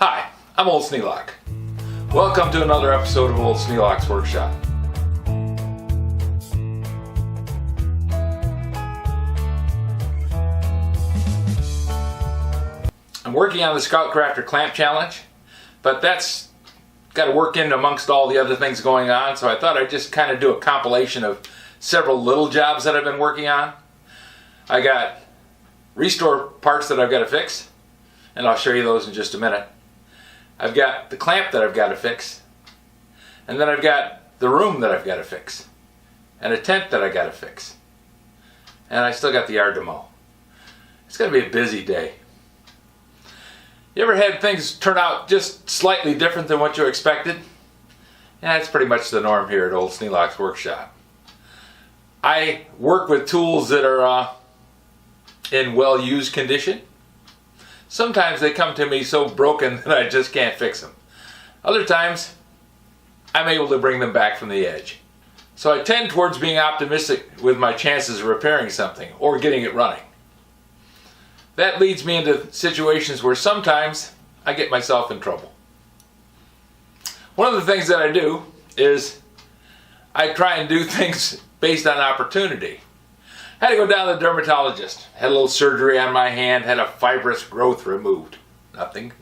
Hi, I'm Old Sneelock. Welcome to another episode of Old Sneelock's Workshop. I'm working on the Scout Crafter Clamp Challenge, but that's got to work in amongst all the other things going on, so I thought I'd just kind of do a compilation of several little jobs that I've been working on. I got restore parts that I've got to fix, and I'll show you those in just a minute. I've got the clamp that I've got to fix, and then I've got the room that I've got to fix, and a tent that I got to fix, and I still got the yard to mow. It's going to be a busy day. You ever had things turn out just slightly different than what you expected? Yeah, that's pretty much the norm here at Old Sneelock's Workshop. I work with tools that are in well-used condition. Sometimes they come to me so broken that I just can't fix them. Other times, I'm able to bring them back from the edge. So I tend towards being optimistic with my chances of repairing something or getting it running. That leads me into situations where sometimes I get myself in trouble. One of the things that I do is I try and do things based on opportunity. I had to go down to the dermatologist. Had a little surgery on my hand, had a fibrous growth removed. Nothing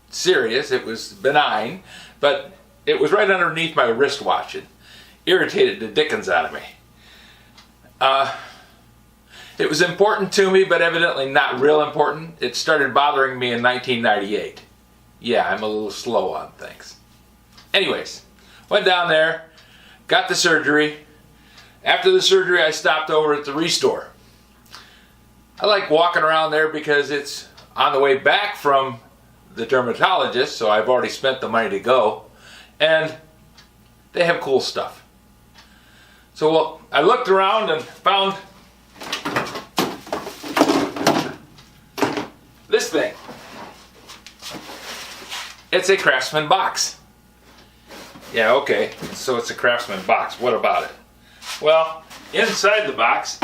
serious, it was benign, but it was right underneath my wristwatch. It irritated the dickens out of me. It was important to me, but evidently not real important. It started bothering me in 1998. Yeah, I'm a little slow on things. Anyways, went down there, got the surgery. After the surgery, I stopped over at the Restore. I like walking around there because it's on the way back from the dermatologist, so I've already spent the money to go, and they have cool stuff. So I looked around and found this thing. It's a Craftsman box. Yeah, okay, so it's a Craftsman box. What about it? Well, inside the box,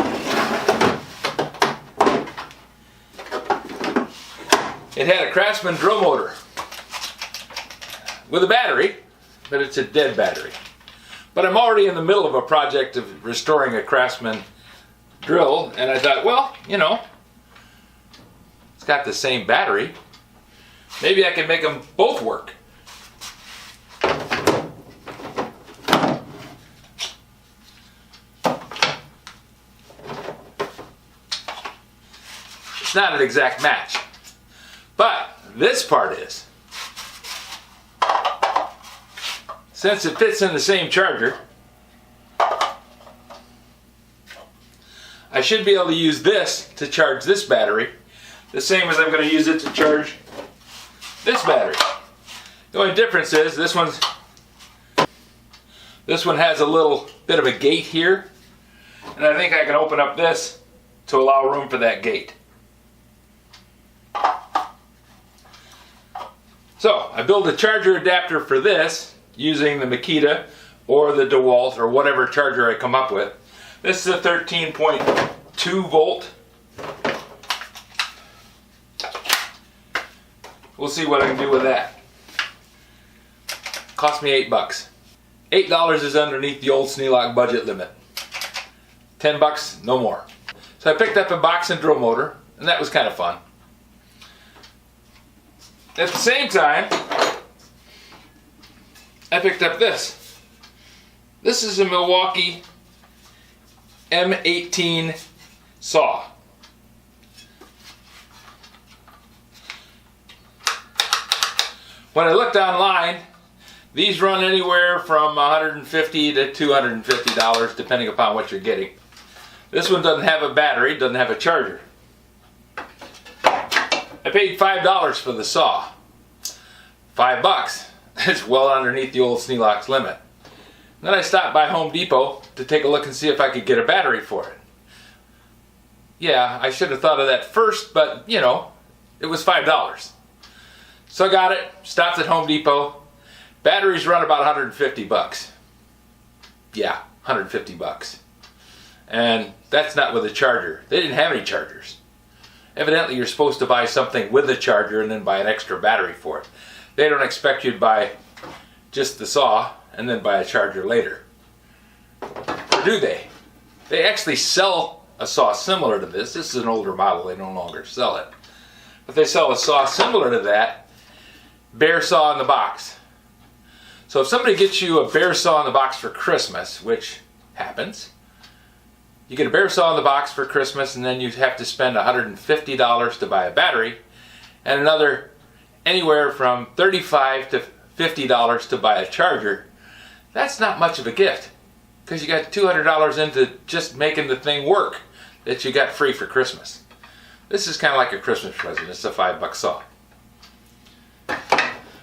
it had a Craftsman drill motor with a battery, but it's a dead battery. But I'm already in the middle of a project of restoring a Craftsman drill, and I thought, well, you know, it's got the same battery. Maybe I can make them both work. It's not an exact match, but this part is. Since it fits in the same charger, I should be able to use this to charge this battery, the same as I'm going to use it to charge this battery. The only difference is this one has a little bit of a gate here, and I think I can open up this to allow room for that gate. So I built a charger adapter for this using the Makita or the DeWalt or whatever charger I come up with. This is a 13.2 volt. We'll see what I can do with that. Cost me $8. $8 is underneath the Old Sneelock budget limit. $10, no more. So I picked up a box and drill motor, and that was kind of fun. At the same time, I picked up this. This is a Milwaukee M18 saw. When I looked online, these run anywhere from $150 to $250, depending upon what you're getting. This one doesn't have a battery, doesn't have a charger. I paid $5 for the saw. $5. It's well underneath the Old Sneelock's limit. Then I stopped by Home Depot to take a look and see if I could get a battery for it. Yeah, I should have thought of that first, but you know, it was $5. So I got it, stopped at Home Depot. Batteries run about $150. Yeah, $150. And that's not with a charger. They didn't have any chargers. evidently you're supposed to buy something with a charger and then buy an extra battery for it. They don't expect you to buy just the saw and then buy a charger later. Or do they? They actually sell a saw similar to this. This is an older model, they no longer sell it. But they sell a saw similar to that, bare saw in the box. So if somebody gets you a bare saw in the box for Christmas, which happens, you get a bare saw in the box for Christmas and then you have to spend $150 to buy a battery and another anywhere from $35 to $50 to buy a charger. That's not much of a gift because you got $200 into just making the thing work that you got free for Christmas. This is kind of like a Christmas present. It's a $5 saw.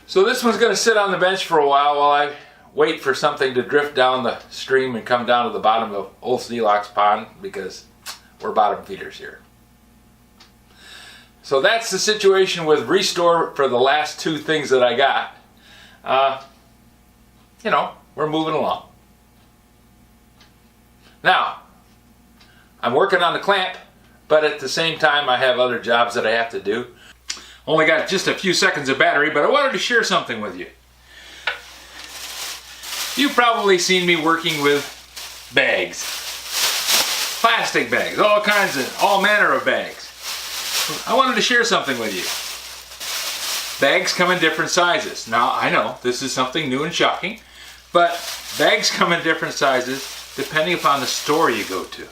So this one's going to sit on the bench for a while I wait for something to drift down the stream and come down to the bottom of Old Sneelock's pond because we're bottom feeders here. So that's the situation with Restore for the last two things that I got. You know, we're moving along. Now, I'm working on the clamp, but at the same time I have other jobs that I have to do. Only got just a few seconds of battery, but I wanted to share something with you. You've probably seen me working with bags. Plastic bags, all manner of bags. I wanted to share something with you. Bags come in different sizes. Now, I know this is something new and shocking, but bags come in different sizes depending upon the store you go to.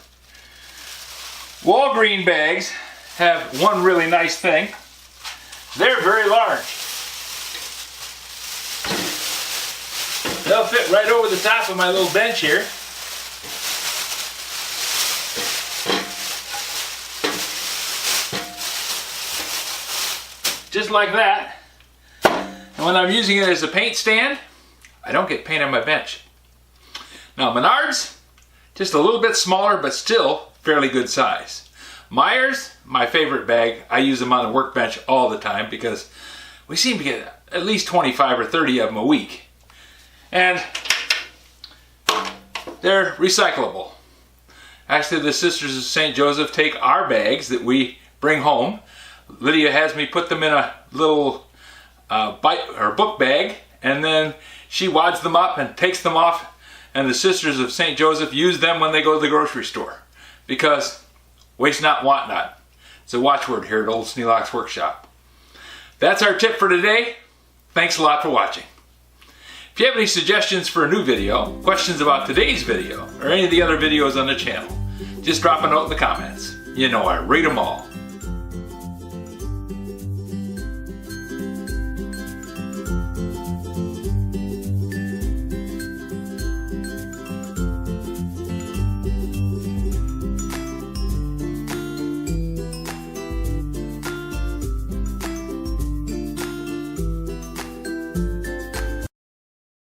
Walgreens bags have one really nice thing. They're very large. They'll fit right over the top of my little bench here. Just like that. And when I'm using it as a paint stand, I don't get paint on my bench. Now Menards, just a little bit smaller but still fairly good size. Myers, my favorite bag. I use them on the workbench all the time because we seem to get at least 25 or 30 of them a week. And they're recyclable. Actually, the Sisters of St. Joseph take our bags that we bring home. Lydia has me put them in a little book bag, and then she wads them up and takes them off, and the Sisters of St. Joseph use them when they go to the grocery store. Because waste not, want not. It's a watchword here at Old Sneelock's Workshop. That's our tip for today. Thanks a lot for watching. If you have any suggestions for a new video, questions about today's video, or any of the other videos on the channel, just drop a note in the comments. You know I read them all.